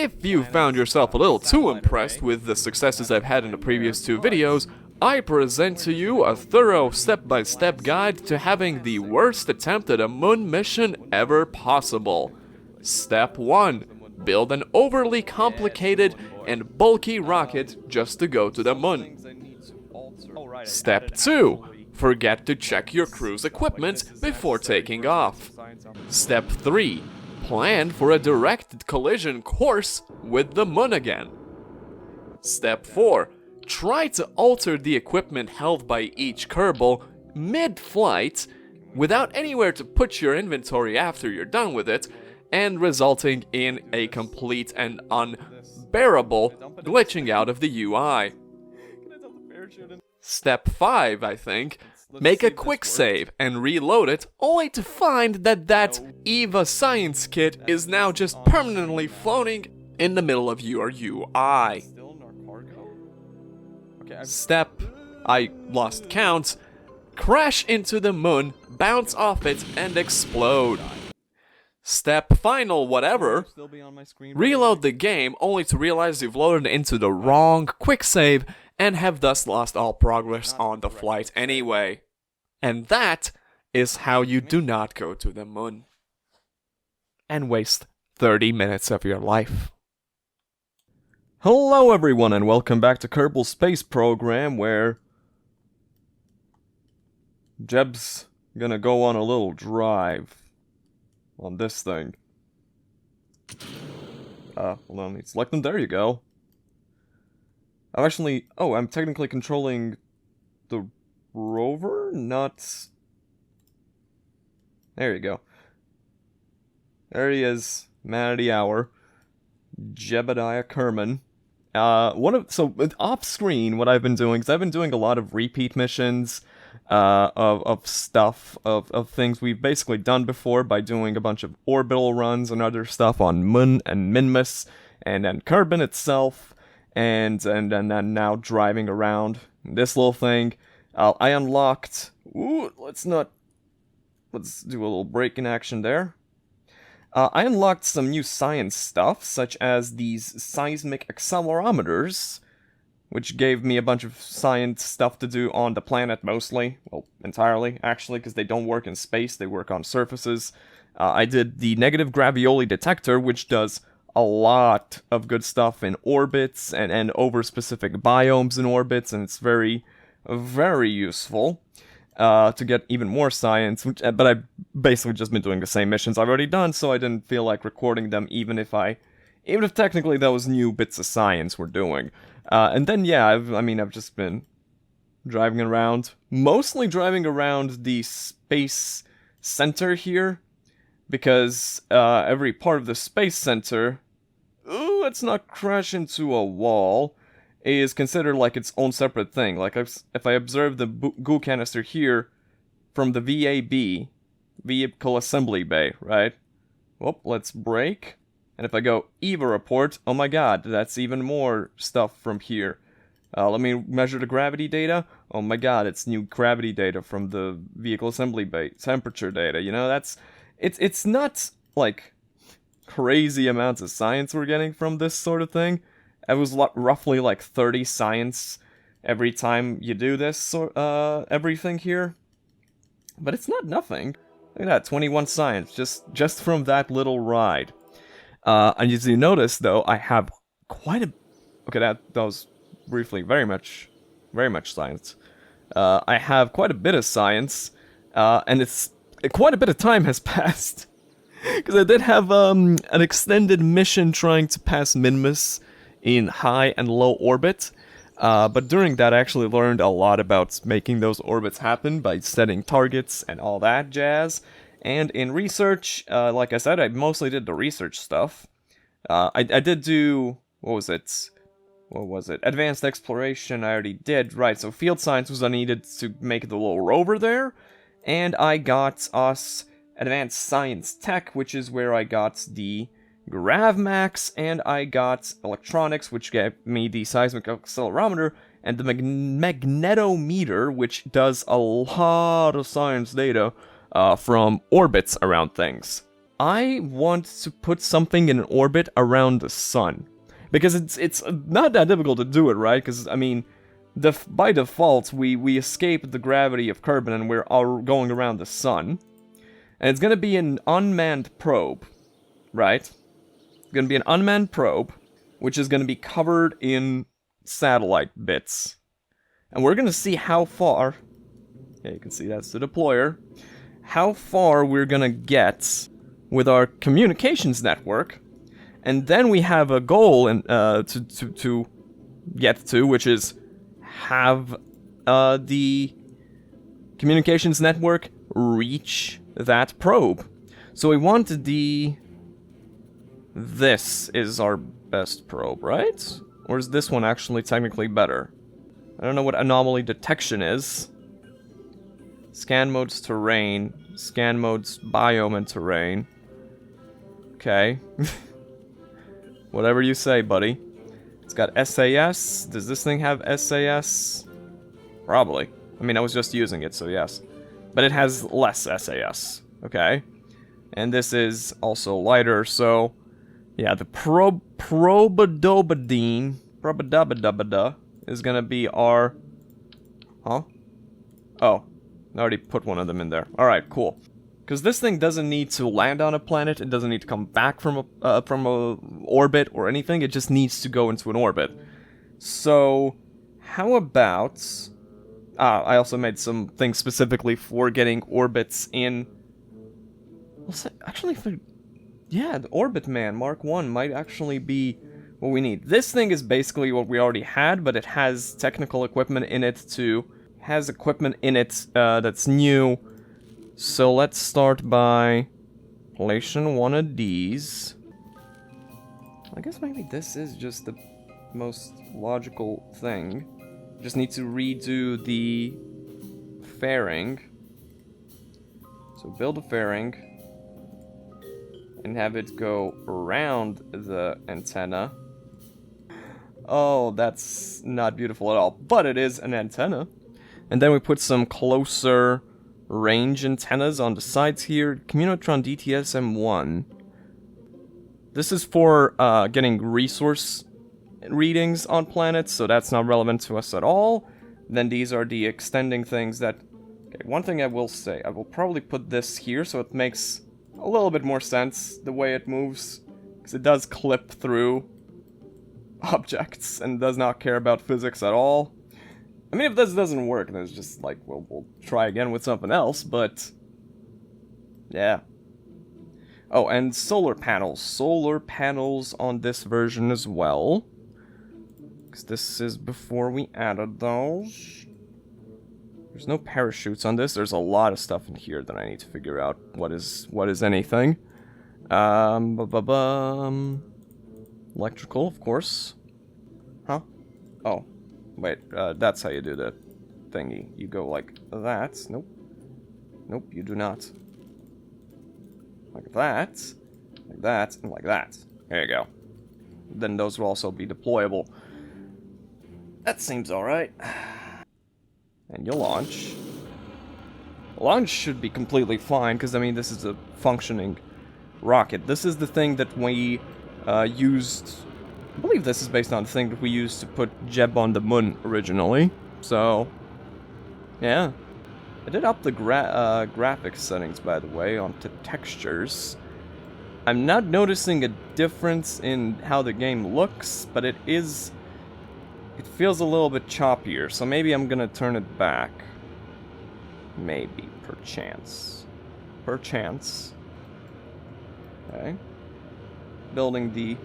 If you found yourself a little too impressed with the successes I've had in the previous two videos, I present to you a thorough step-by-step guide to having the worst attempt at a moon mission ever possible. Step 1. Build an overly complicated and bulky rocket just to go to the moon. Step 2. Forget to check your crew's equipment before taking off. Step 3. Plan for a directed collision course with the moon again. Step 4. Try to alter the equipment held by each Kerbal mid-flight without anywhere to put your inventory after you're done with it, and resulting in a complete and unbearable glitching out of the UI. Step 5, I think. Make a quick save and reload it, only to find that EVA science kit is now just permanently floating in the middle of your UI. Step, I lost count, crash into the moon, bounce off it, and explode. Step final whatever, reload the game only to realize you've loaded into the wrong quick save and have thus lost all progress on the flight anyway. And that is how you do not go to the moon and waste 30 minutes of your life. Hello everyone and welcome back to Kerbal Space Program, where Jeb's gonna go on a little drive on this thing. Hold on, need to select them, there you go. I'm technically controlling the rover, not... There you go. There he is, man of the hour, Jebediah Kerman. Off screen, what I've been doing is I've been doing a lot of repeat missions, of things we've basically done before by doing a bunch of orbital runs and other stuff on Mun and Minmus, and then Kerbin itself, and then now driving around this little thing. I unlocked... let's do a little break in action there. I unlocked some new science stuff, such as these seismic accelerometers, which gave me a bunch of science stuff to do on the planet mostly. Well, entirely, actually, because they don't work in space, they work on surfaces. I did the negative gravioli detector, which does a lot of good stuff in orbits and over specific biomes in orbits, and it's very, very useful. To get even more science, but I've basically just been doing the same missions I've already done, so I didn't feel like recording them, even if technically those new bits of science we're doing. And then, yeah, I've just been driving around, mostly driving around the space center here, because every part of the space center, let's not crash into a wall, is considered like its own separate thing. Like, if I observe the goo canister here from the VAB, Vehicle Assembly Bay, right? Well, let's brake. And if I go EVA report, oh my god, that's even more stuff from here. Let me measure the gravity data. Oh my god, it's new gravity data from the Vehicle Assembly Bay. Temperature data, you know, it's not, like, crazy amounts of science we're getting from this sort of thing. It was roughly like 30 science every time you do this, everything here. But it's not nothing. Look at that, 21 science, just from that little ride. And as you notice, though, I have quite a... Okay, that was briefly very much science. I have quite a bit of science, and quite a bit of time has passed. Because I did have an extended mission trying to pass Minmus in high and low orbit, but during that I actually learned a lot about making those orbits happen by setting targets and all that jazz. And in research, like I said, I mostly did the research stuff. I did do, what was it? Advanced exploration I already did, right, so field science was needed to make the little rover there, and I got us advanced science tech, which is where I got the GravMax, and I got electronics, which gave me the seismic accelerometer, and the magnetometer, which does a lot of science data from orbits around things. I want to put something in an orbit around the sun. Because it's not that difficult to do it, right? Because, I mean, by default, we escape the gravity of Kerbal and we're all going around the sun. And it's gonna be an unmanned probe, right? It's gonna be an unmanned probe, which is gonna be covered in satellite bits. And we're gonna see how far... Yeah, you can see that's the deployer. How far we're gonna get with our communications network. And then we have a goal to get to, which is have the communications network reach that probe. So we want this is our best probe, right? Or is this one actually technically better? I don't know what anomaly detection is. Scan modes terrain. Scan modes biome and terrain. Okay. Whatever you say, buddy. It's got SAS. Does this thing have SAS? Probably. I mean, I was just using it, so yes. But it has less SAS. Okay. And this is also lighter, so... Yeah, the probadobadine is gonna be our... Huh? Oh. I already put one of them in there. Alright, cool. Because this thing doesn't need to land on a planet, it doesn't need to come back from a orbit or anything, it just needs to go into an orbit. So, how about... I also made some things specifically for getting orbits in... Actually, yeah, the Orbit Man Mark 1 might actually be what we need. This thing is basically what we already had, but it has technical equipment in it too. Has equipment in it that's new. So let's start by placing one of these. I guess maybe this is just the most logical thing. Just need to redo the fairing. So build a fairing and have it go around the antenna. Oh, that's not beautiful at all, but it is an antenna. And then we put some closer range antennas on the sides here. Communotron DTS M1. This is for getting resource readings on planets, so that's not relevant to us at all. Then these are the extending things that... Okay, one thing I will say, I will probably put this here so it makes a little bit more sense the way it moves, because it does clip through objects and does not care about physics at all. I mean, if this doesn't work, then it's just like, well, we'll try again with something else, but... Yeah. Oh, and solar panels. Solar panels on this version as well. Because this is before we added those. There's no parachutes on this. There's a lot of stuff in here that I need to figure out what is anything. Electrical, of course. Huh? Oh. Wait, that's how you do the thingy. You go like that. Nope. Nope, you do not. Like that, and like that. There you go. Then those will also be deployable. That seems alright. And you launch. Launch should be completely fine, because, I mean, this is a functioning rocket. This is the thing that we used... I believe this is based on the thing that we used to put Jeb on the moon originally. So, yeah. I did up the graphics settings, by the way, onto textures. I'm not noticing a difference in how the game looks, but it feels a little bit choppier, so maybe I'm gonna turn it back. Maybe, perchance. Perchance. Okay. Building the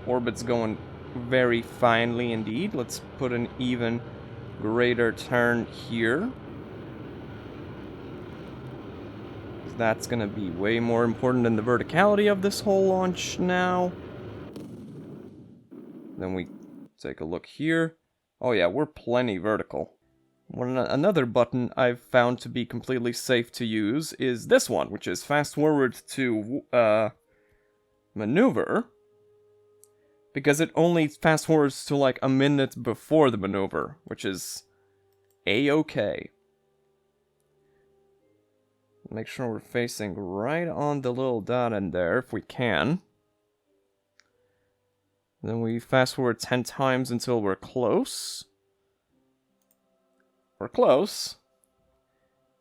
orbits going very finely indeed. Let's put an even greater turn here. That's gonna be way more important than the verticality of this whole launch now. Then we take a look here. Oh yeah, we're plenty vertical. Another button I've found to be completely safe to use is this one, which is fast forward to maneuver. Because it only fast forwards to like a minute before the maneuver, which is a-okay. Make sure we're facing right on the little dot in there, if we can. Then we fast forward 10 times until we're close. We're close.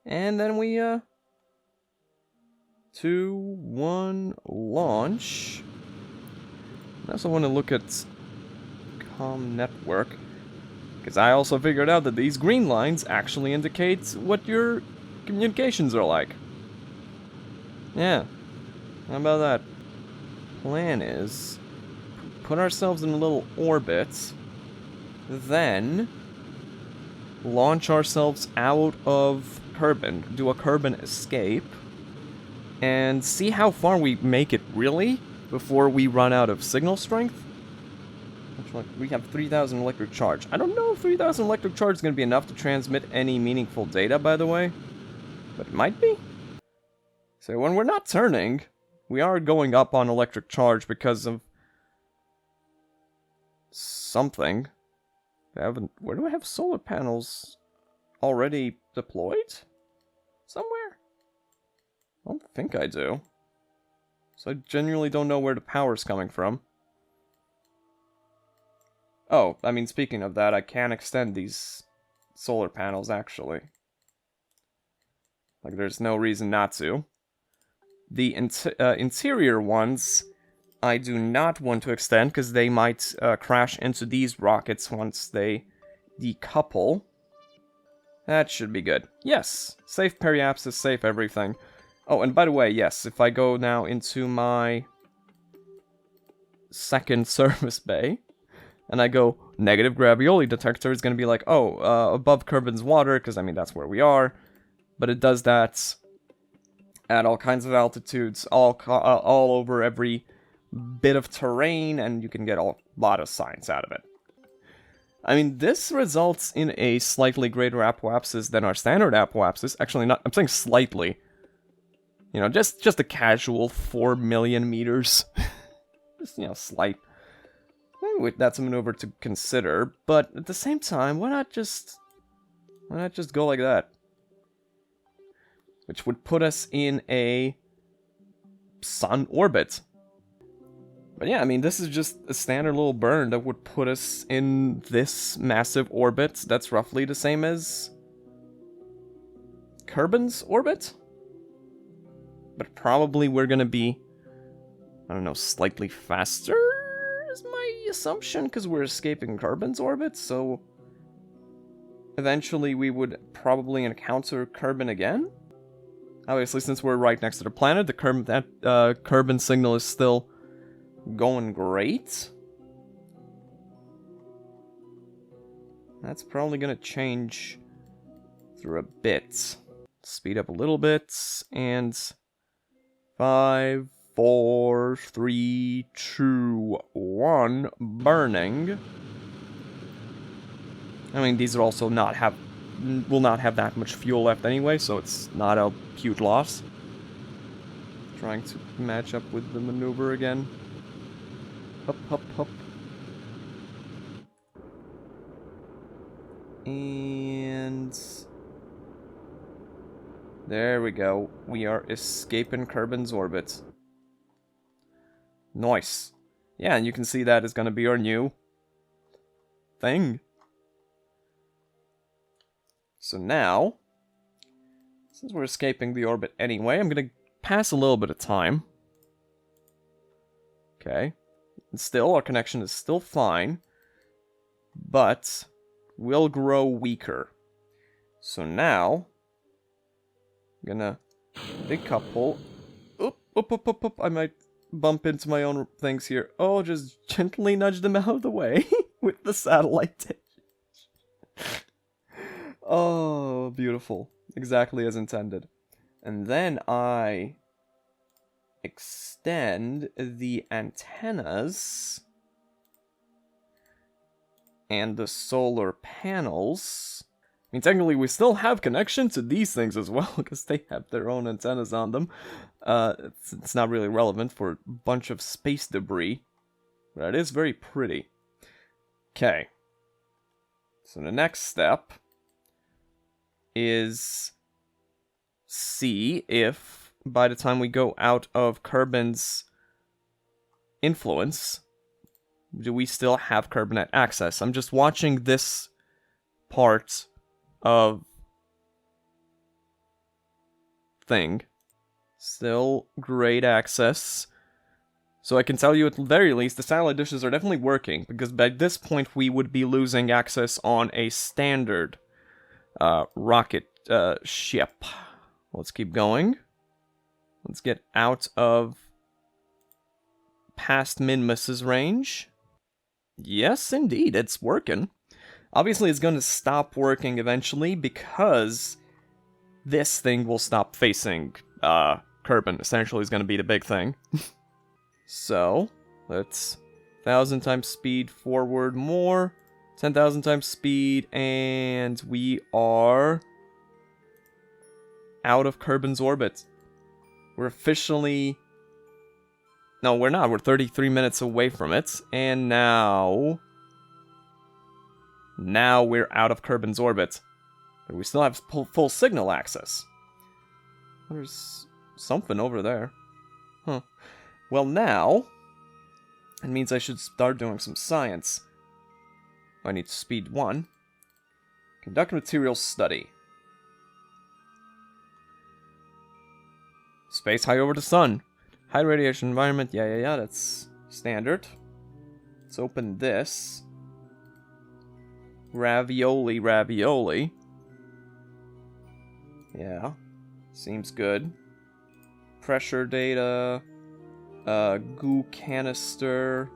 And then we, 2, 1, launch. I also want to look at comm network, because I also figured out that these green lines actually indicate what your communications are like. Yeah. How about that? Plan is put ourselves in a little orbit, then launch ourselves out of Kerbin, do a Kerbin escape, and see how far we make it really before we run out of signal strength. We have 3,000 electric charge. I don't know if 3,000 electric charge is going to be enough to transmit any meaningful data, by the way. But it might be. So when we're not turning, we are going up on electric charge because of something. Where do I have solar panels already deployed? Somewhere? I don't think I do. So I genuinely don't know where the power's coming from. Oh, I mean, speaking of that, I can extend these solar panels, actually. Like, there's no reason not to. The interior ones, I do not want to extend, because they might crash into these rockets once they decouple. That should be good. Yes, safe periapsis, safe everything. Oh, and by the way, yes, if I go now into my second service bay, and I go negative gravioli detector, it's going to be like, oh, above Kerbin's water, because, I mean, that's where we are. But it does that at all kinds of altitudes, all over every bit of terrain, and you can get a lot of science out of it. I mean, this results in a slightly greater apoapsis than our standard apoapsis. Actually, not. I'm saying slightly. You know, just a casual 4 million meters. Just, you know, slight. Maybe that's a maneuver to consider, but at the same time, why not just go like that? Which would put us in a sun orbit. But yeah, I mean, this is just a standard little burn that would put us in this massive orbit that's roughly the same as Kerbin's orbit. But probably we're gonna be, I don't know, slightly faster is my assumption, because we're escaping Kerbin's orbit, so eventually we would probably encounter Kerbin again. Obviously, since we're right next to the planet, the Kerbin signal is still going great. That's probably gonna change through a bit. Speed up a little bit, and 5, 4, 3, 2, 1, burning. I mean, these are also will not have that much fuel left anyway, so it's not a huge loss. Trying to match up with the maneuver again. Hup, hup, hup. And there we go. We are escaping Kerbin's orbit. Nice. Yeah, and you can see that is going to be our new thing. So now, since we're escaping the orbit anyway, I'm going to pass a little bit of time. Okay. And still, our connection is still fine, but will grow weaker. So now, I'm gonna decouple. Oop, oop, oop, oop, oop. I might bump into my own things here. Oh, just gently nudge them out of the way with the satellite dish. Oh, beautiful. Exactly as intended. And then I extend the antennas and the solar panels. I mean, technically, we still have connection to these things as well, because they have their own antennas on them. It's not really relevant for a bunch of space debris, but it is very pretty. Okay. So the next step is see if by the time we go out of Kerbin's influence, do we still have Kerbinite access? I'm just watching this part of thing. Still great access. So I can tell you at the very least, the satellite dishes are definitely working, because by this point we would be losing access on a standard rocket ship. Let's keep going. Let's get out of past Minmus's range. Yes, indeed, it's working. Obviously, it's going to stop working eventually because this thing will stop facing Kerbin. Essentially, is going to be the big thing. So, let's 1,000 times speed forward more. 10,000 times speed, and we are out of Kerbin's orbit. We're officially... No, we're not. We're 33 minutes away from it, and now we're out of Kerbin's orbit. But we still have full signal access. There's something over there. Huh. Well, now, it means I should start doing some science. I need speed 1. Conduct materials study. Space high over the sun. High radiation environment. Yeah, that's standard. Let's open this. Ravioli. Yeah. Seems good. Pressure data. Goo canister.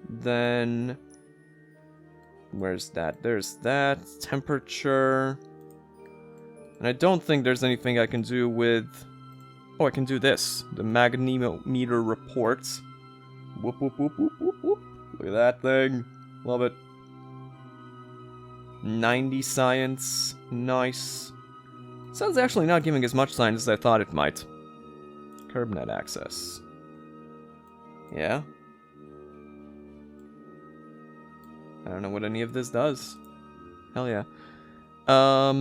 Then... Where's that? There's that. Temperature. And I don't think there's anything I can do with... Oh, I can do this. The magnetometer reports. Whoop. Look at that thing. Love it. 90 science. Nice. Sounds actually not giving as much science as I thought it might. Kerbnet access. Yeah. I don't know what any of this does. Hell yeah. I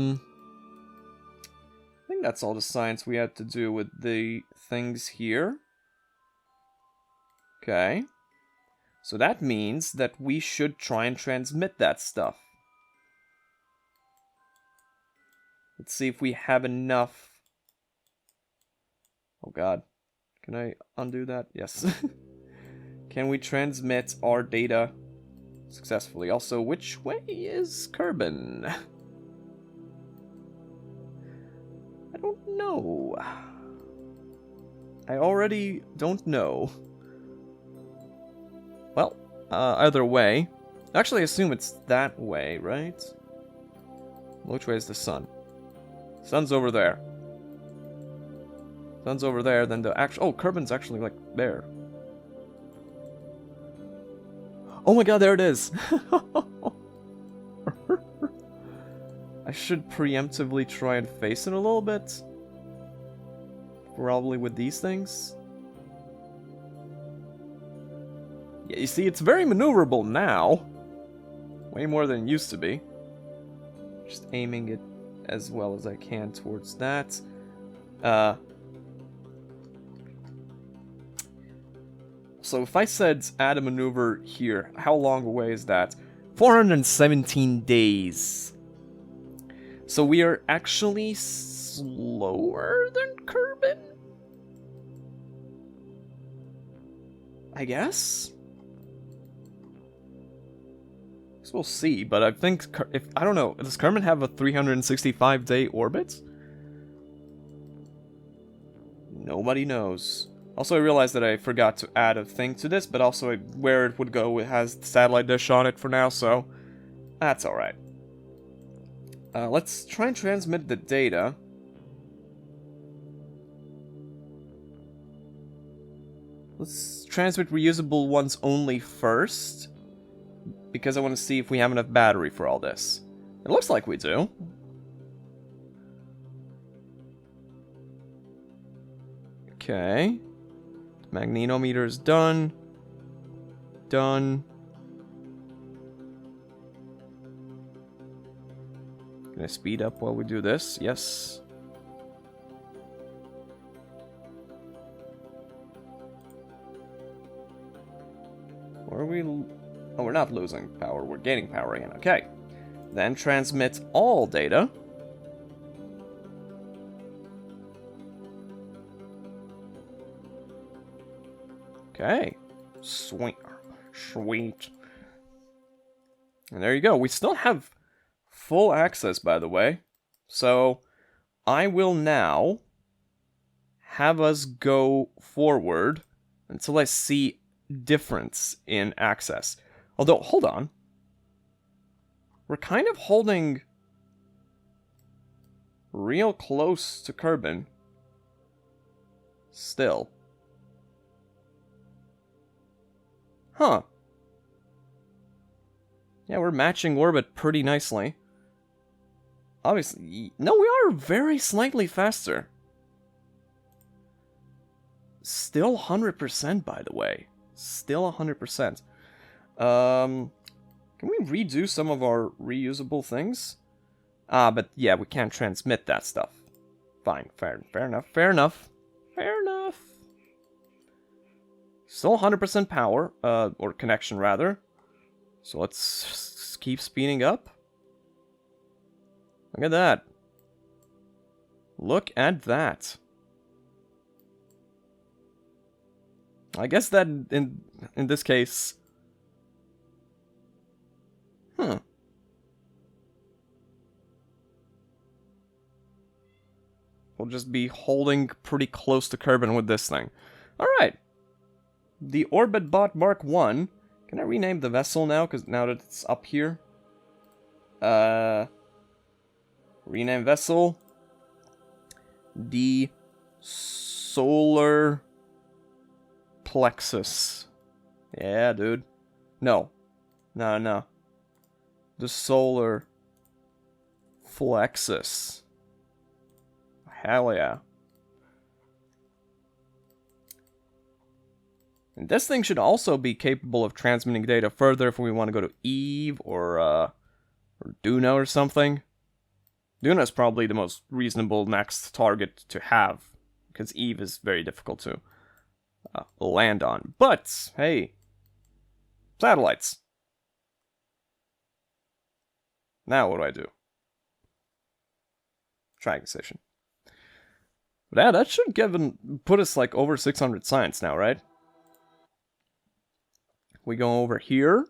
think that's all the science we had to do with the things here. Okay. So that means that we should try and transmit that stuff. Let's see if we have enough. Oh god. Can I undo that? Yes. Can we transmit our data successfully? Also, which way is Kerbin? I don't know. I already don't know. Well, either way. Actually, I assume it's that way, right? Which way is the sun? Sun's over there. Sun's over there, then the actual... Oh, Kerbin's actually, like, there. Oh my god, there it is! I should preemptively try and face it a little bit. Probably with these things. Yeah, you see, it's very maneuverable now. Way more than it used to be. Just aiming it as well as I can towards that. So if I said add a maneuver here, how long away is that? 417 days. So we are actually slower than Kerbin? I guess? We'll see, but I think if I don't know, does Kerbin have a 365-day orbit? Nobody knows. Also, I realized that I forgot to add a thing to this, but also where it would go, it has the satellite dish on it for now, so that's alright. Let's try and transmit the data. Let's transmit reusable ones only first, because I want to see if we have enough battery for all this. It looks like we do. Okay. Magnetometer is done. Done. Can I speed up while we do this? Yes. Or are we... Oh, we're not losing power. We're gaining power again. Okay. Then transmit all data. Okay. Sweet. Sweet. And there you go. We still have full access, by the way. So, I will now have us go forward until I see difference in access. Although, hold on. We're kind of holding real close to Kerbal. Still. Huh. Yeah, we're matching orbit pretty nicely. Obviously, no, we are very slightly faster. Still 100%, by the way. Still 100%. Can we redo some of our reusable things? But yeah, we can't transmit that stuff. Fine, fair enough, fair enough. Fair enough. Still 100% power, or connection rather. So let's keep speeding up. Look at that. Look at that. I guess that in this case... We'll just be holding pretty close to Kerbal with this thing. Alright. The Orbit Bot Mark 1. Can I rename the vessel now? Because now that it's up here. Rename vessel. The Solar Plexus. Yeah, dude. No. No. The Solar Flexus. Hell yeah. And this thing should also be capable of transmitting data further if we want to go to Eve or Duna or something. Duna is probably the most reasonable next target to have, because Eve is very difficult to land on. But, hey, satellites. Now what do? Tracking station. But yeah, that should put us like over 600 science now, right? We go over here.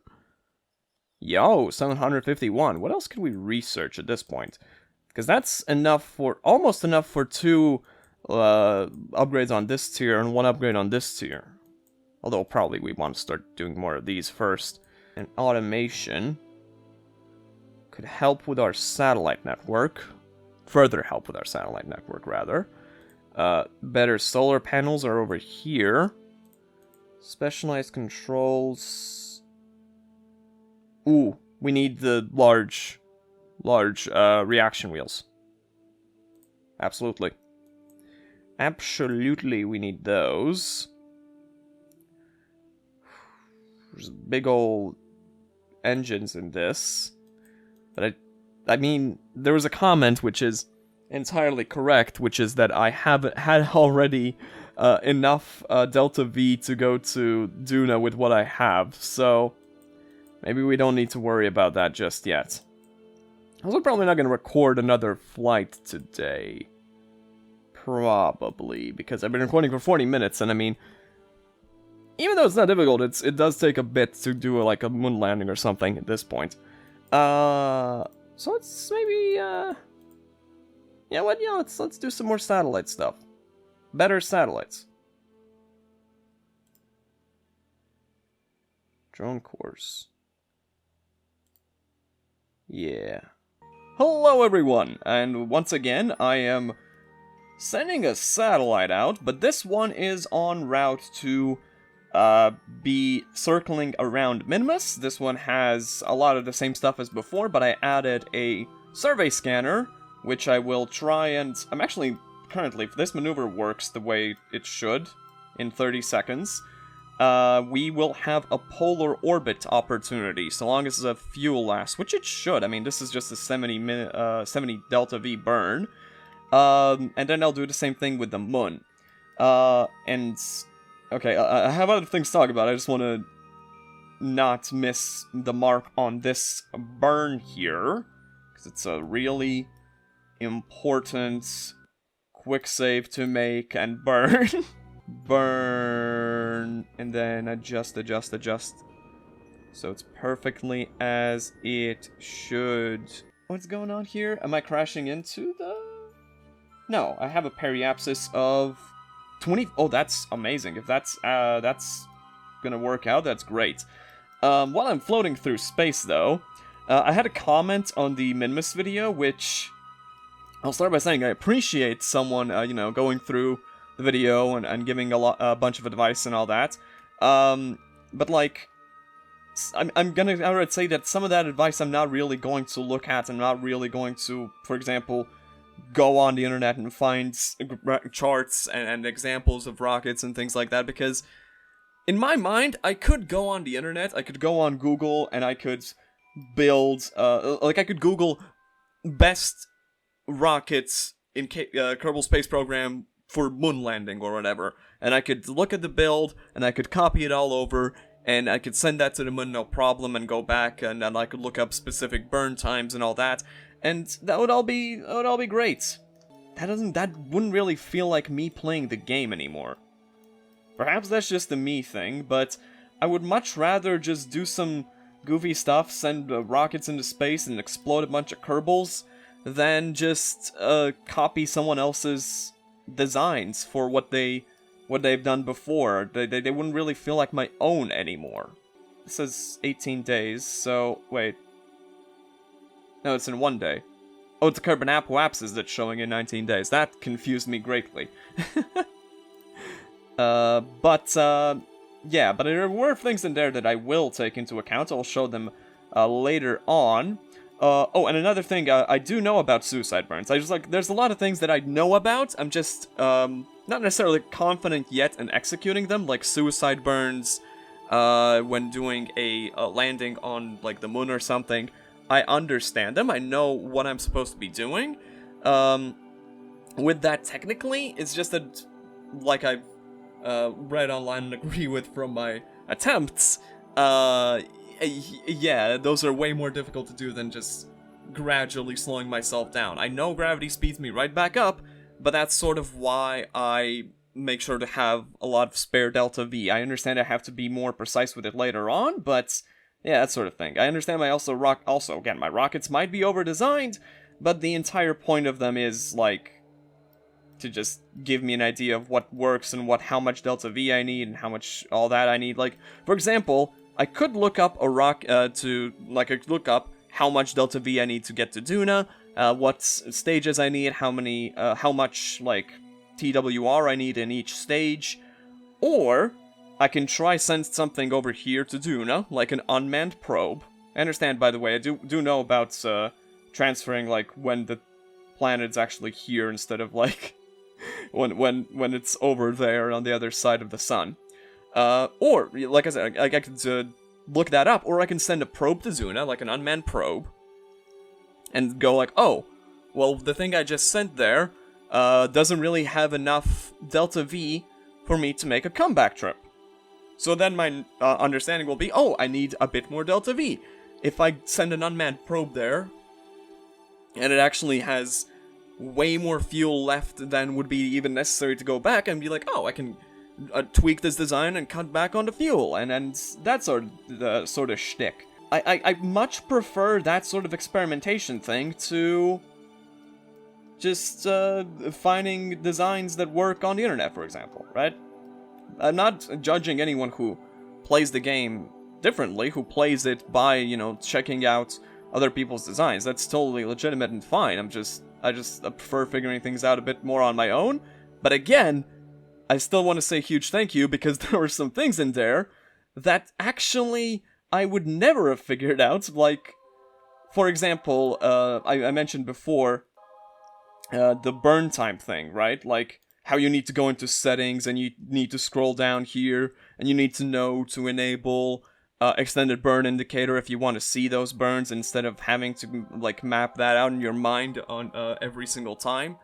Yo, 751. What else can we research at this point? Because that's enough for, almost enough for 2 upgrades on this tier and 1 upgrade on this tier. Although probably we want to start doing more of these first. And automation could help with our satellite network. Further help with our satellite network, rather. Better solar panels are over here. Specialized controls. Ooh, we need the large reaction wheels. Absolutely. Absolutely, we need those. There's big old engines in this. But I mean, there was a comment which is entirely correct, which is that I haven't had already enough Delta V to go to Duna with what I have, so maybe we don't need to worry about that just yet. Also, probably not going to record another flight today. Probably, because I've been recording for 40 minutes, and I mean, even though it's not difficult, it does take a bit to do like a moon landing or something at this point. So let's maybe, yeah, let's do some more satellite stuff. Better satellites. Drone course. Yeah. Hello everyone, and once again, I am sending a satellite out, but this one is en route to be circling around Minimus. This one has a lot of the same stuff as before, but I added a survey scanner, which I will try and... I'm actually, currently, if this maneuver works the way it should, in 30 seconds, we will have a polar orbit opportunity, so long as the fuel lasts, which it should. I mean, this is just a 70 delta V burn. And then I'll do the same thing with the moon. Okay, I have other things to talk about. I just want to not miss the mark on this burn here, because it's a really important quick save to make and burn. Burn, and then adjust. So it's perfectly as it should. What's going on here? Am I crashing into the... No, I have a periapsis of 20... Oh, that's amazing. If that's gonna work out, that's great. While I'm floating through space, though, I had a comment on the Minmus video, which... I'll start by saying I appreciate someone, going through the video and giving a bunch of advice and all that. But, like... I would say that some of that advice I'm not really going to look at. I'm not really going to, for example, go on the internet and find charts and examples of rockets and things like that, because in my mind, I could go on the internet, I could go on Google, and I could build, I could Google best rockets in Kerbal Space Program for moon landing or whatever, and I could look at the build, and I could copy it all over, and I could send that to the moon no problem, and go back, and then I could look up specific burn times and all that, and that would all be great. That wouldn't really feel like me playing the game anymore. Perhaps that's just a me thing, but I would much rather just do some goofy stuff, send rockets into space and explode a bunch of Kerbals, than just copy someone else's designs for what they've done before. They wouldn't really feel like my own anymore. It says 18 days, so wait. No, it's in 1 day. Oh, it's the Carbon Apoapsis that's showing in 19 days. That confused me greatly. Yeah, but there were things in there that I will take into account. I'll show them later on. Oh, and another thing, I do know about suicide burns. There's a lot of things that I know about. I'm just, not necessarily confident yet in executing them, like suicide burns, when doing a landing on, like, the moon or something. I understand them. I know what I'm supposed to be doing. With that, technically, it's just that, like I've read online and agree with from my attempts, yeah, those are way more difficult to do than just gradually slowing myself down. I know gravity speeds me right back up, but that's sort of why I make sure to have a lot of spare delta V. I understand I have to be more precise with it later on, but yeah, that sort of thing. I understand my again, my rockets might be over-designed, but the entire point of them is, like, to just give me an idea of what works and how much delta V I need and how much all that I need. Like, for example, I could look up I could look up how much delta V I need to get to Duna, what stages I need, how much, like, TWR I need in each stage, or I can try send something over here to Duna, like an unmanned probe. I understand, by the way, I do know about transferring, like, when the planet's actually here instead of, like, when it's over there on the other side of the sun. Or, like I said, I could look that up, or I can send a probe to Duna, like an unmanned probe, and go like, oh, well, the thing I just sent there doesn't really have enough delta V for me to make a comeback trip. So then my understanding will be, oh, I need a bit more delta V. If I send an unmanned probe there, and it actually has way more fuel left than would be even necessary to go back, and be like, oh, I can tweak this design and cut back on the fuel, and that sort of shtick. I much prefer that sort of experimentation thing to just finding designs that work on the internet, for example, right? I'm not judging anyone who plays the game differently, who plays it by, checking out other people's designs. That's totally legitimate and fine. I prefer figuring things out a bit more on my own. But again, I still want to say a huge thank you, because there were some things in there that actually I would never have figured out. Like, for example, I mentioned before, the burn time thing, right? Like, how you need to go into settings and you need to scroll down here and you need to know to enable extended burn indicator if you want to see those burns instead of having to like map that out in your mind on every single time.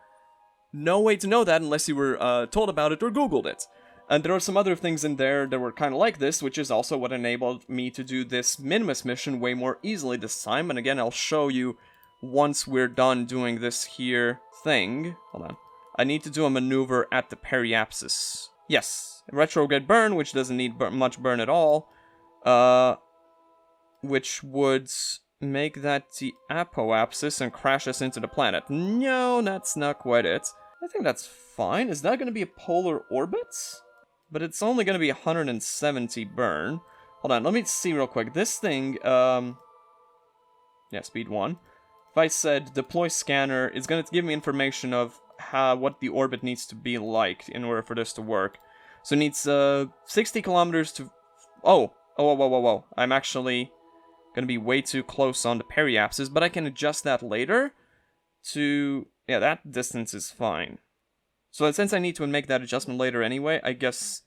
No way to know that unless you were told about it or Googled it. And there are some other things in there that were kind of like this, which is also what enabled me to do this Minimus mission way more easily this time. And again, I'll show you once we're done doing this here thing. Hold on. I need to do a maneuver at the periapsis. Yes, retrograde burn, which doesn't need much burn at all. Which would make that the apoapsis and crash us into the planet. No, that's not quite it. I think that's fine. Is that going to be a polar orbit? But it's only going to be 170 burn. Hold on, let me see real quick. This thing, yeah, speed 1. If I said deploy scanner, it's going to give me information of what the orbit needs to be like in order for this to work. So it needs 60 kilometers to... Oh, whoa. I'm actually going to be way too close on the periapsis, but I can adjust that later to... Yeah, that distance is fine. So since I need to make that adjustment later anyway, I guess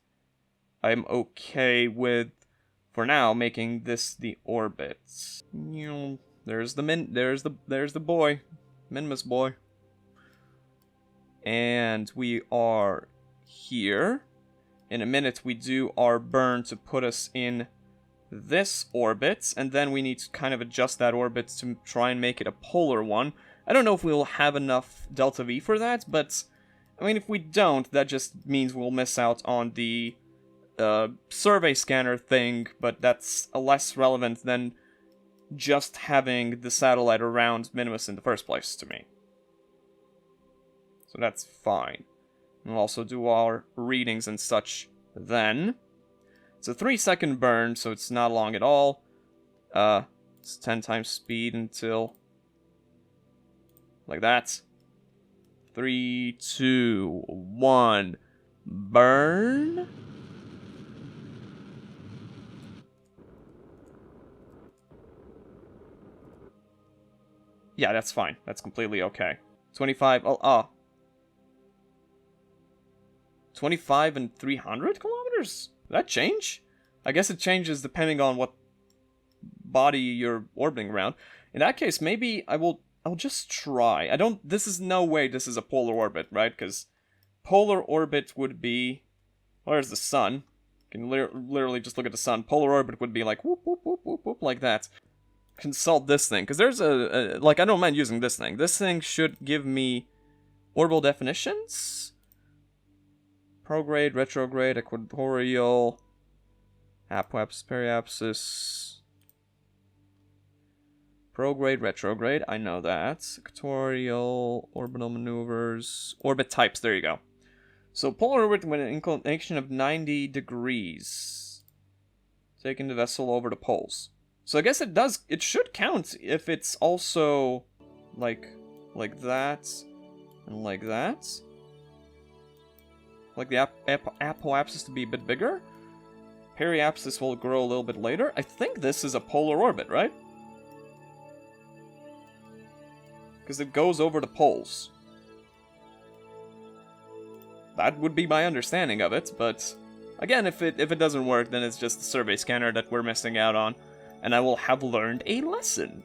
I'm okay with, for now, making this the orbit. There's the boy. Minimus boy. And we are here. In a minute, we do our burn to put us in this orbit, and then we need to kind of adjust that orbit to try and make it a polar one. I don't know if we'll have enough delta V for that, but I mean, if we don't, that just means we'll miss out on the survey scanner thing, but that's less relevant than just having the satellite around Minimus in the first place to me. So that's fine. We'll also do our readings and such then. It's a 3-second burn, so it's not long at all. It's 10 times speed until... like that. 3, 2, 1... burn? Yeah, that's fine. That's completely okay. 25... 25 and 300 kilometers? Did that change? I guess it changes depending on what body you're orbiting around. In that case, maybe I'll just try. This is no way this is a polar orbit, right? Because polar orbit would be... Where's the sun? You can literally just look at the sun. Polar orbit would be like whoop, whoop, whoop, whoop, whoop, like that. Consult this thing, because there's like, I don't mind using this thing. This thing should give me orbital definitions. Prograde, retrograde, equatorial, apoapsis, periapsis. Prograde, retrograde, I know that. Equatorial, orbital maneuvers, orbit types, there you go. So polar orbit with an inclination of 90 degrees. Taking the vessel over the poles. So I guess it should count if it's also like that and like that. Like the apoapsis to be a bit bigger. Periapsis will grow a little bit later. I think this is a polar orbit, right? Because it goes over the poles. That would be my understanding of it, but again, if it doesn't work, then it's just the survey scanner that we're missing out on. And I will have learned a lesson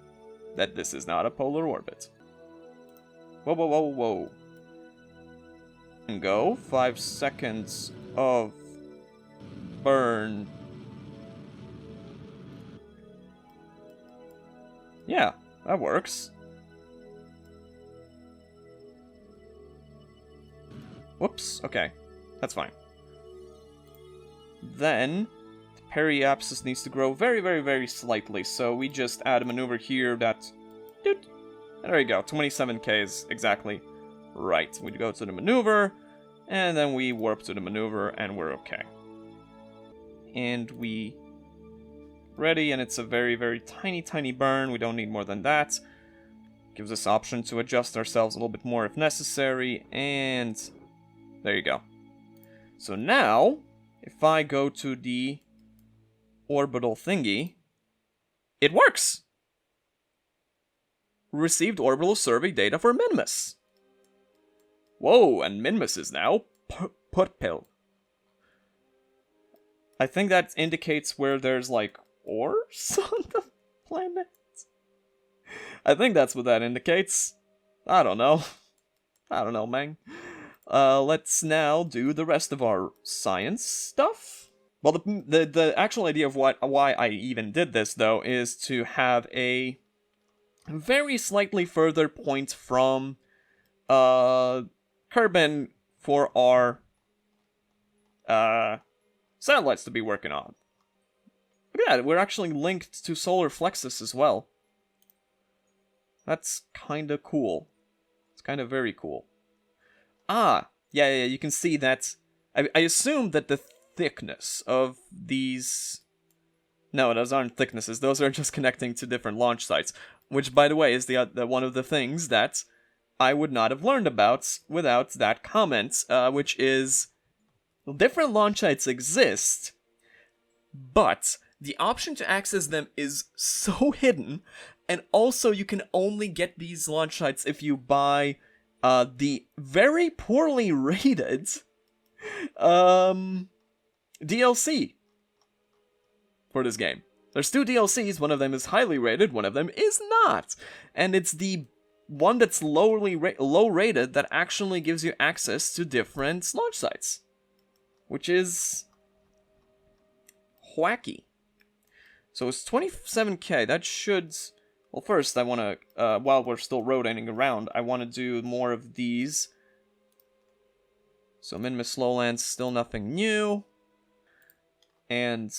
that this is not a polar orbit. Whoa. And go. 5 seconds of burn. Yeah, that works. Whoops, okay. That's fine. Then... periapsis needs to grow very, very, very slightly, so we just add a maneuver here that... doot, and there you go, 27k is exactly right. We go to the maneuver, and then we warp to the maneuver, and we're okay. And we... ready, and it's a very, very tiny, tiny burn. We don't need more than that. Gives us option to adjust ourselves a little bit more if necessary, and... there you go. So now, if I go to the... orbital thingy, it works! Received orbital survey data for Minimus. Whoa, and Minimus is now Putpil. I think that indicates where there's, like, ores on the planet. I think that's what that indicates. I don't know. I don't know, man. Let's now do the rest of our science stuff. Well, the actual idea of why I even did this, though, is to have a very slightly further point from Kerbal for our satellites to be working on. Look at that, we're actually linked to solar plexus as well. That's kinda cool. It's kinda very cool. Ah, yeah, you can see that. I assume that the thickness of these... No, those aren't thicknesses. Those are just connecting to different launch sites. Which, by the way, is the one of the things that I would not have learned about without that comment, which is... different launch sites exist, but the option to access them is so hidden, and also you can only get these launch sites if you buy the very poorly rated DLC for this game. There's 2 DLCs, one of them is highly rated, one of them is not, and it's the one that's low rated that actually gives you access to different launch sites, which is wacky. So it's 27k. That should... Well, first I want to, while we're still rotating around, I want to do more of these. So Minimus Lowlands, still nothing new. And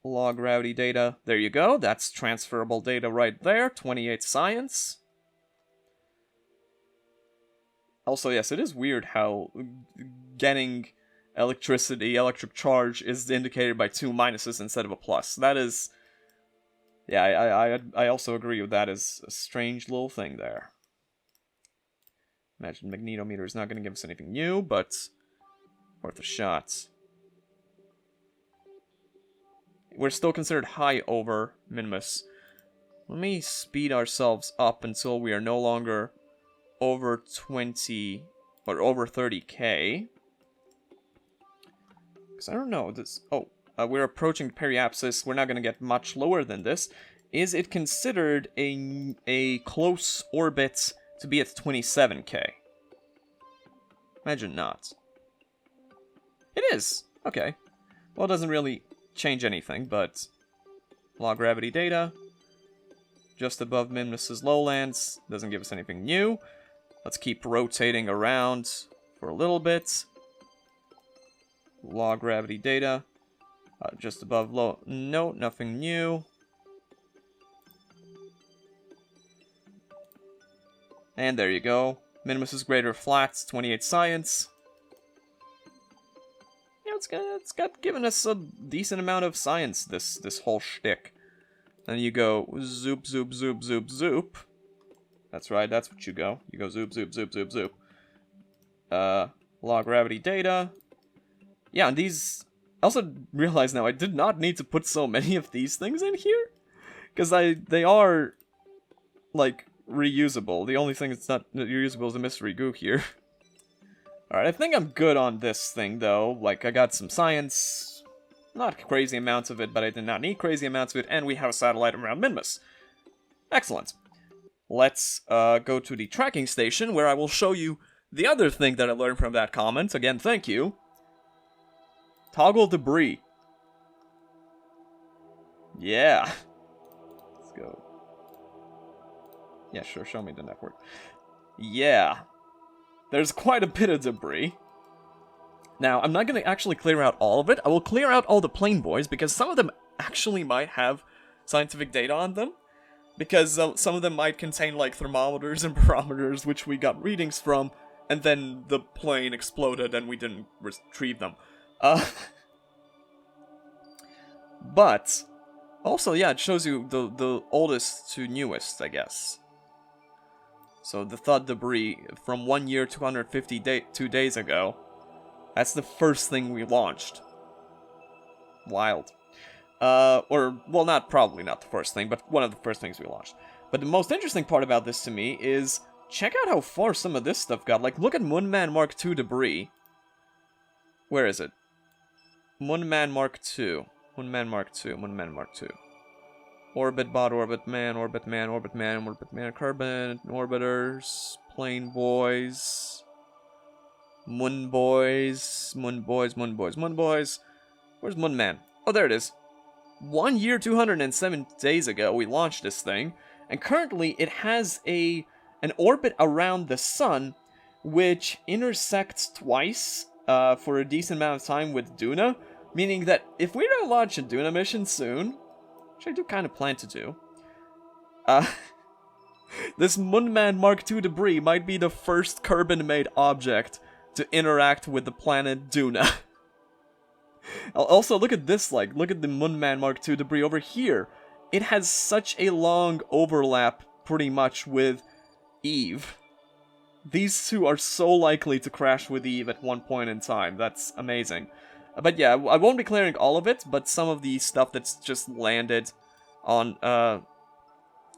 log gravity data. There you go. That's transferable data right there. 28 science. Also, yes, it is weird how getting electric charge is indicated by 2 minuses instead of a plus. That is... Yeah, I also agree with that as a strange little thing there. Imagine magnetometer is not going to give us anything new, but worth a shot. We're still considered high over Minimus. Let me speed ourselves up until we are no longer over 20 or over 30k. Because I don't know, this... Oh, we're approaching periapsis. We're not going to get much lower than this. Is it considered a close orbit to be at 27k? Imagine not. It is! Okay. Well, it doesn't really change anything, but... Log gravity data. Just above Minimus's lowlands. Doesn't give us anything new. Let's keep rotating around for a little bit. Log gravity data. Just above low. No, nothing new. And there you go. Minimus's greater flats, 28 science. Yeah, it's got given us a decent amount of science, this whole shtick. Then you go zoop, zoop, zoop, zoop, zoop. That's right, that's what you go. You go zoop, zoop, zoop, zoop, zoop. Log gravity data. Yeah, and these... I also realize now I did not need to put so many of these things in here. Because they are, like, reusable. The only thing that's not reusable is the mystery goo here. Alright, I think I'm good on this thing, though. Like, I got some science. Not crazy amounts of it, but I did not need crazy amounts of it. And we have a satellite around Minimus. Excellent. Let's go to the tracking station, where I will show you the other thing that I learned from that comment. Again, thank you. Toggle debris. Yeah. Let's go. Yeah, sure, show me the network. Yeah. There's quite a bit of debris. Now, I'm not going to actually clear out all of it. I will clear out all the plain boys, because some of them actually might have scientific data on them. Because some of them might contain, like, thermometers and barometers, which we got readings from, and then the plane exploded and we didn't retrieve them. But, also, yeah, it shows you the oldest to newest, I guess. So, the thud debris from 1 year, 252 days ago. That's the first thing we launched. Wild. Or, well, probably not the first thing, but one of the first things we launched. But the most interesting part about this to me is, check out how far some of this stuff got. Like, look at Moonman Mark II debris. Where is it? Moonman Mark II. Moonman Mark II. Moonman Mark II. Orbit bot, orbit man, orbit man, orbit man, orbit man, carbon, orbiters, plane boys, moon boys, moon boys, moon boys, moon boys. Where's Moon Man? Oh, there it is. 1 year, 207 days ago, we launched this thing, and currently it has an orbit around the sun, which intersects twice for a decent amount of time with Duna, meaning that if we don't launch a Duna mission soon, which I do kind of plan to do, this Moonman Mark II debris might be the first Kerbal-made object to interact with the planet Duna. Also, look at this, look at the Moonman Mark II debris over here. It has such a long overlap, pretty much, with Eve. These two are so likely to crash with Eve at one point in time. That's amazing. But yeah, I won't be clearing all of it, but some of the stuff that's just landed on,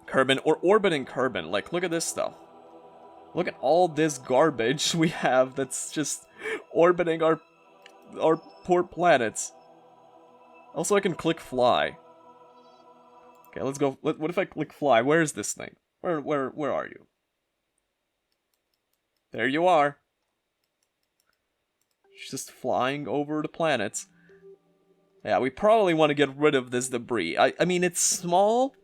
Kerbal, or orbiting Kerbal. Like, look at this stuff. Look at all this garbage we have that's just orbiting our poor planets. Also, I can click fly. Okay, let's go. What if I click fly? Where is this thing? Where are you? There you are. It's just flying over the planets. Yeah, we probably want to get rid of this debris. I mean, it's small.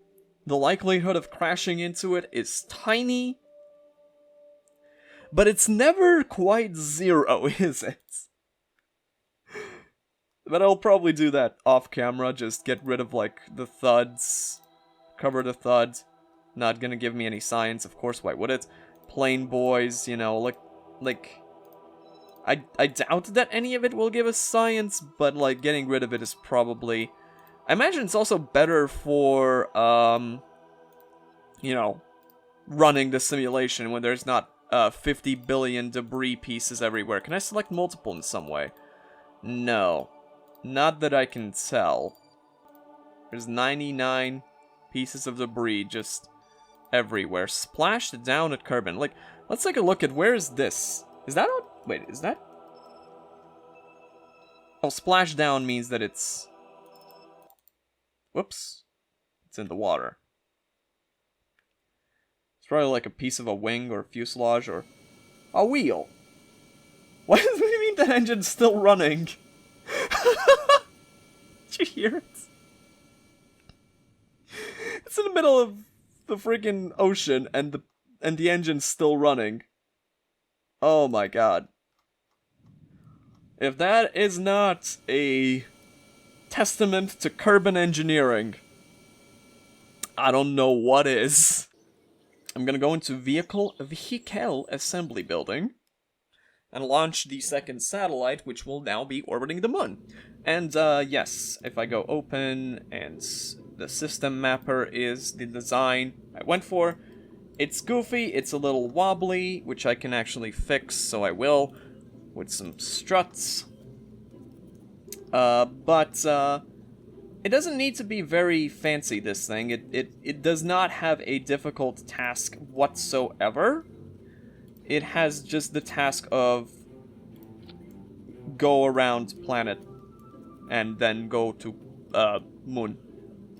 The likelihood of crashing into it is tiny. But it's never quite zero, is it? But I'll probably do that off camera, just get rid of, like, the thuds. Cover the thuds. Not gonna give me any science, of course, why would it? Plane boys, you know, like... I doubt that any of it will give us science, but, like, getting rid of it is probably... I imagine it's also better for, you know, running the simulation when there's not 50 billion debris pieces everywhere. Can I select multiple in some way? No. Not that I can tell. There's 99 pieces of debris just everywhere. Splashed down at Kerbal. Like, let's take a look at where is this? Is that on... Wait, is that... Oh, splash down means that it's... Whoops. It's in the water. It's probably like a piece of a wing or fuselage or... a wheel. Why does it mean that engine's still running? Did you hear it? It's in the middle of the freaking ocean and the engine's still running. Oh my god. If that is not a testament to Kerbal engineering, I don't know what is. I'm gonna go into vehicle assembly building and launch the second satellite, which will now be orbiting the moon. And yes, if I go open and the system mapper is the design I went for, it's goofy, it's a little wobbly, which I can actually fix, so I will, with some struts. But it doesn't need to be very fancy, this thing. It does not have a difficult task whatsoever. It has just the task of go around planet and then go to moon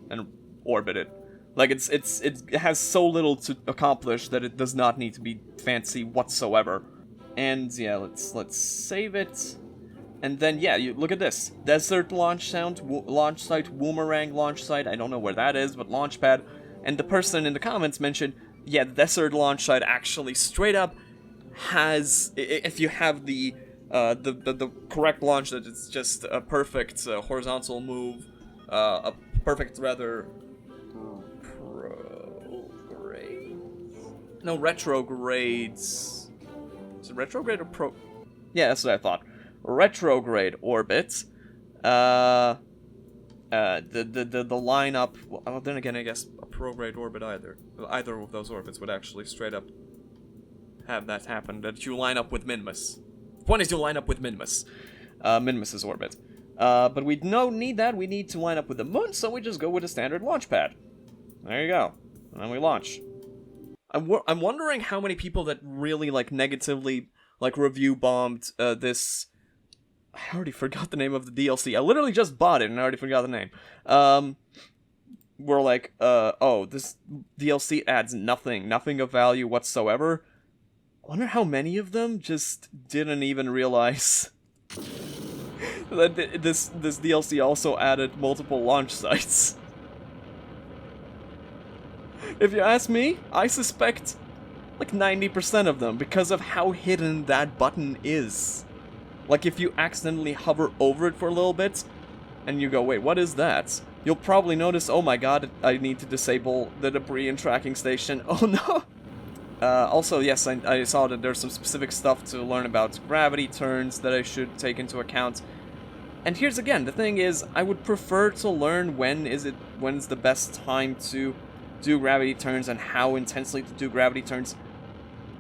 and orbit it. Like it has so little to accomplish that it does not need to be fancy whatsoever. And yeah, let's save it. And then yeah, you look at this. Desert launch site, Woomerang launch site. I don't know where that is, but launch pad. And the person in the comments mentioned, yeah, the desert launch site actually straight up has, if you have the correct launch, that it's just a perfect horizontal move, a perfect rather retrogrades. Is it retrograde or pro? Yeah, that's what I thought. Retrograde orbit. The lineup. Well, then again, I guess a prograde orbit either of those orbits would actually straight up have that happen. That you line up with Minmus. The point is you line up with Minmus. Minmus's orbit. But we don't need that. We need to line up with the moon, so we just go with a standard launch pad. There you go. And then we launch. I'm wondering how many people that really, like, negatively, like, review bombed this I already forgot the name of the DLC. I literally just bought it and I already forgot the name. We're like, oh, this DLC adds nothing of value whatsoever. I wonder how many of them just didn't even realize that this DLC also added multiple launch sites. If you ask me, I suspect like 90% of them because of how hidden that button is. Like if you accidentally hover over it for a little bit and you go, wait, what is that? You'll probably notice, oh my god, I need to disable the debris and tracking station. Oh no! Also, yes, I saw that there's some specific stuff to learn about gravity turns that I should take into account. And here's again, the thing is, I would prefer to learn when's the best time to do gravity turns and how intensely to do gravity turns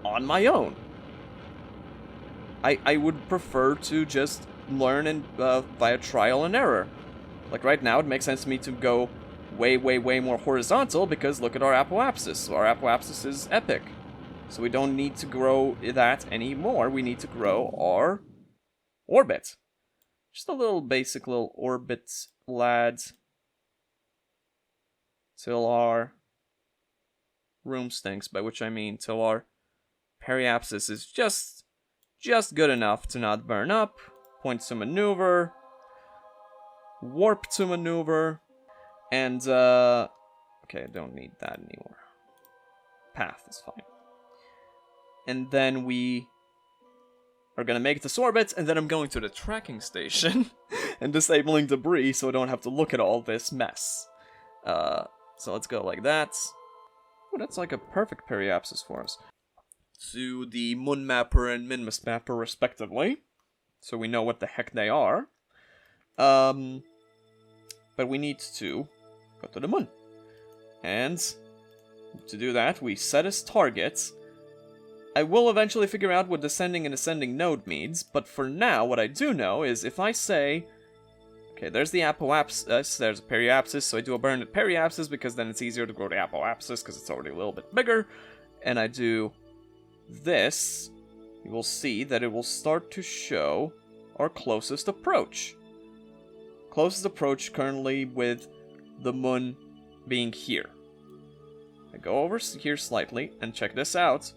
on my own. I would prefer to just learn and via trial and error. Like right now, it makes sense to me to go way more horizontal because look at our apoapsis. Our apoapsis is epic. So we don't need to grow that anymore. We need to grow our orbit. Just a little basic little orbit, lads. Till our room stinks, by which I mean till our periapsis is just good enough to not burn up. Point to maneuver. Warp to maneuver. And, okay, I don't need that anymore. Path is fine. And then we are gonna make this orbit, and then I'm going to the tracking station and disabling debris so I don't have to look at all this mess. So let's go like that. Oh, that's like a perfect periapsis for us. To the Moon Mapper and Minmus Mapper, respectively. So we know what the heck they are. But we need to go to the moon. And to do that, we set as targets. I will eventually figure out what descending and ascending node means, but for now, what I do know is if I say, okay, there's the apoapsis, there's a periapsis, so I do a burn at periapsis because then it's easier to grow the apoapsis because it's already a little bit bigger, and I do this, you will see that it will start to show our closest approach. Closest approach currently with the moon being here. I go over here slightly and check this out.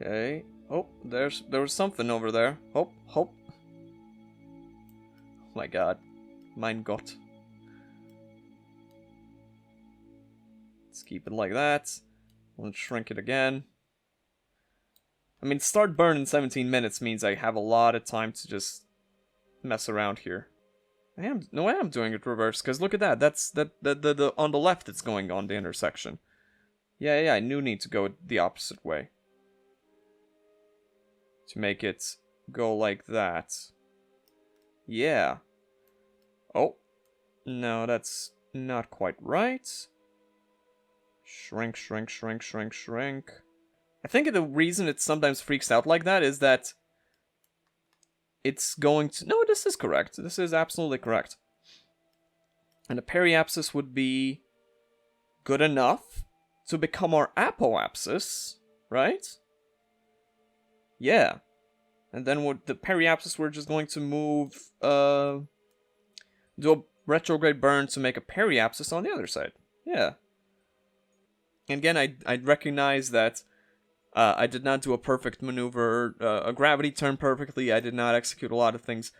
Okay. Oh, there was something over there. Oh. Oh my god. Mein Gott. Let's keep it like that. Let's shrink it again. I mean, start burn in 17 minutes means I have a lot of time to just mess around here. I am doing it reverse, because look at that. That's the on the left it's going on the intersection. Yeah, I knew need to go the opposite way. To make it go like that. Yeah. Oh. No, that's not quite right. Shrink. I think the reason it sometimes freaks out like that is that it's going to... No, this is correct. This is absolutely correct. And the periapsis would be good enough to become our apoapsis, right? Yeah. And then with the periapsis, we're just going to move, do a retrograde burn to make a periapsis on the other side. Yeah. And again, I recognize that I did not do a perfect maneuver, a gravity turn perfectly. I did not execute a lot of things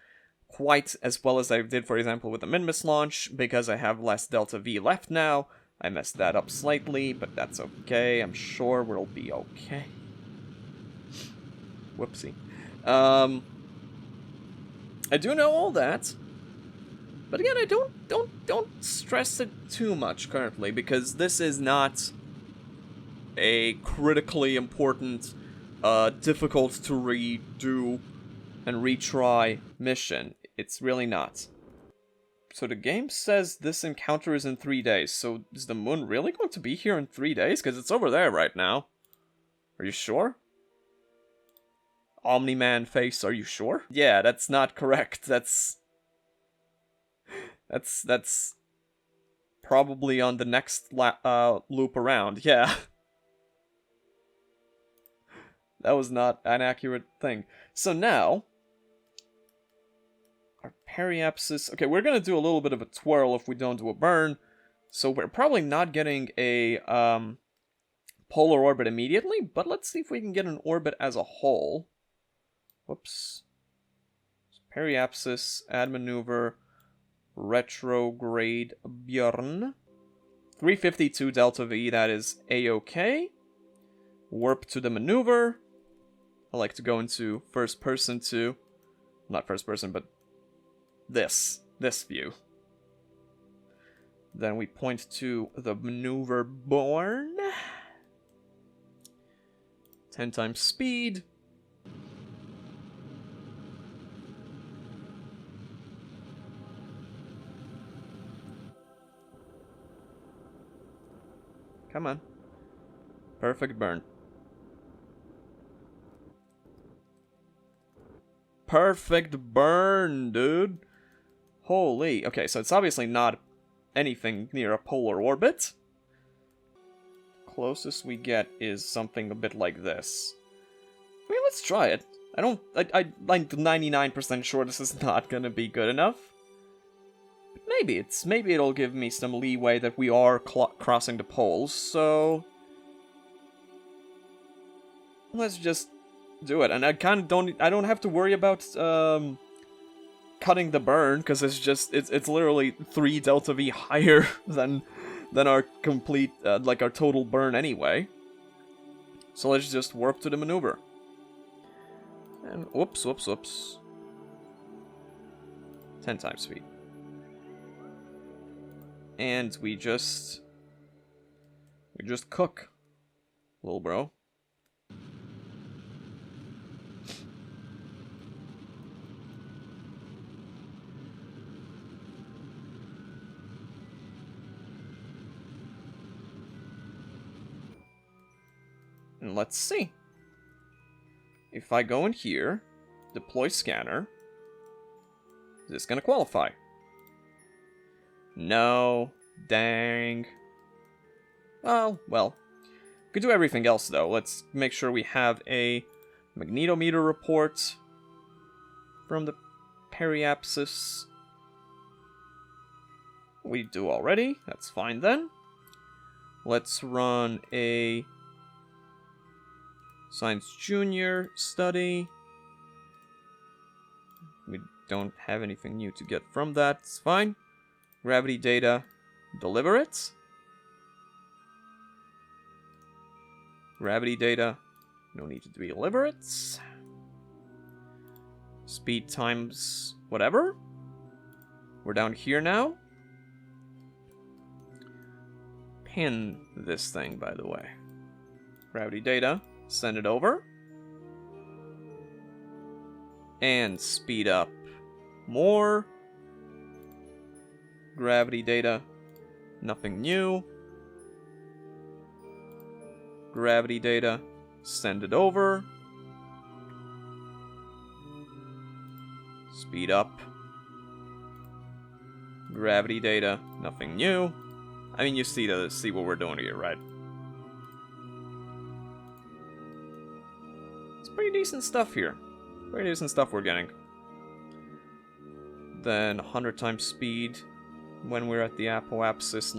quite as well as I did, for example, with the Minmus launch, because I have less delta V left now. I messed that up slightly, but that's okay. I'm sure we'll be okay. Whoopsie. I do know all that, but again, I don't stress it too much currently, because this is not a critically important, difficult to redo and retry mission. It's really not. So the game says this encounter is in 3 days, so is the moon really going to be here in 3 days? Because it's over there right now. Are you sure? Omni-Man face, are you sure? Yeah, that's not correct. That's probably on the next loop around, yeah. That was not an accurate thing. So now, periapsis. Okay, we're gonna do a little bit of a twirl if we don't do a burn. So we're probably not getting a polar orbit immediately, but let's see if we can get an orbit as a whole. Whoops. Periapsis, add maneuver, retrograde Bjorn. 352 delta V, that is A-OK. Warp to the maneuver. I like to go into first person to... Not first person, but this view. Then we point to the maneuver born. 10 times speed. Come on. Perfect burn. Perfect burn, dude. Holy. Okay, so it's obviously not anything near a polar orbit. Closest we get is something a bit like this. I mean, let's try it. I'm 99% sure this is not gonna be good enough. But maybe it'll give me some leeway that we are crossing the poles, so... Let's just do it. And I don't have to worry about, cutting the burn, because it's literally 3 delta V higher than our complete, our total burn anyway. So let's just warp to the maneuver. And whoops. 10 times speed. And we just cook, little bro. And let's see. If I go in here, deploy scanner, is this gonna qualify? No. Dang. Oh, well. Could do everything else, though. Let's make sure we have a magnetometer report from the periapsis. We do already. That's fine, then. Let's run a Science Junior study. We don't have anything new to get from that. It's fine. Gravity data. Deliver it. Gravity data. No need to deliver it. Speed times whatever. We're down here now. Pin this thing, by the way. Gravity data. Send it over. And speed up more. Gravity data. Nothing new. Gravity data. Send it over. Speed up. Gravity data. Nothing new. I mean, you see what we're doing here, right? Pretty decent stuff here. Pretty decent stuff we're getting. Then 100 times speed when we're at the apoapsis.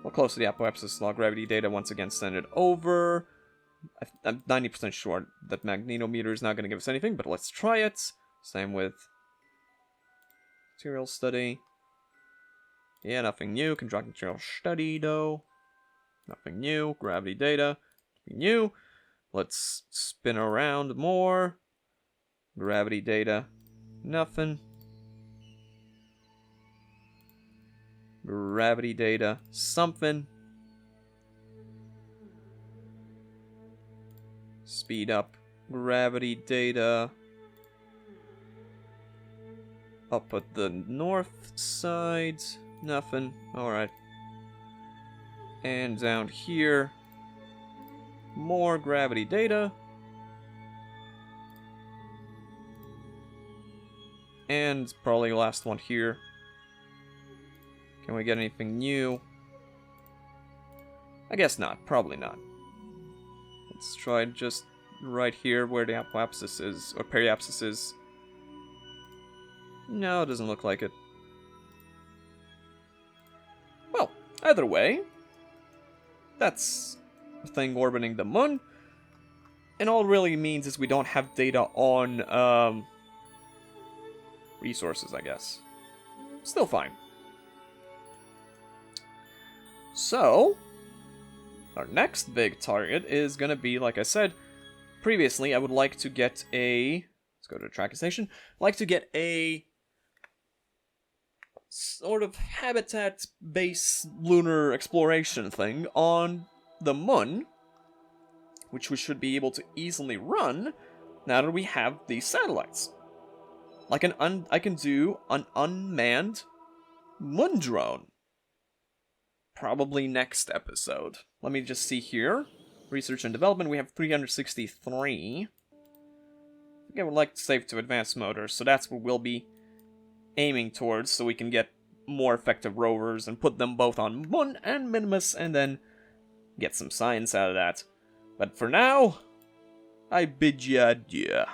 We're close to the apoapsis. Log gravity data. Once again, send it over. I'm 90% sure that magnetometer is not going to give us anything, but let's try it. Same with material study. Yeah, nothing new. Contract material study, though. Nothing new. Gravity data. Nothing new. Let's spin around more. Gravity data. Nothing. Gravity data. Something. Speed up. Gravity data. Up at the north side. Nothing. Alright. And down here. More gravity data. And probably last one here. Can we get anything new? I guess not. Probably not. Let's try just right here where the apoapsis is, or periapsis is. No, it doesn't look like it. Well, either way, that's the thing orbiting the moon. And all it really means is we don't have data on resources, I guess. Still fine. So, our next big target is gonna be, like I said previously, I would like to get a... Let's go to the tracking station. I'd like to get a sort of habitat-based lunar exploration thing on the moon, which we should be able to easily run now that we have these satellites. Like I can do an unmanned moon drone. Probably next episode. Let me just see here. Research and development, we have 363. I think I would like to save to advanced motors, so that's what we'll be aiming towards, so we can get more effective rovers and put them both on Moon and Minimus, and then get some science out of that. But for now, I bid you adieu.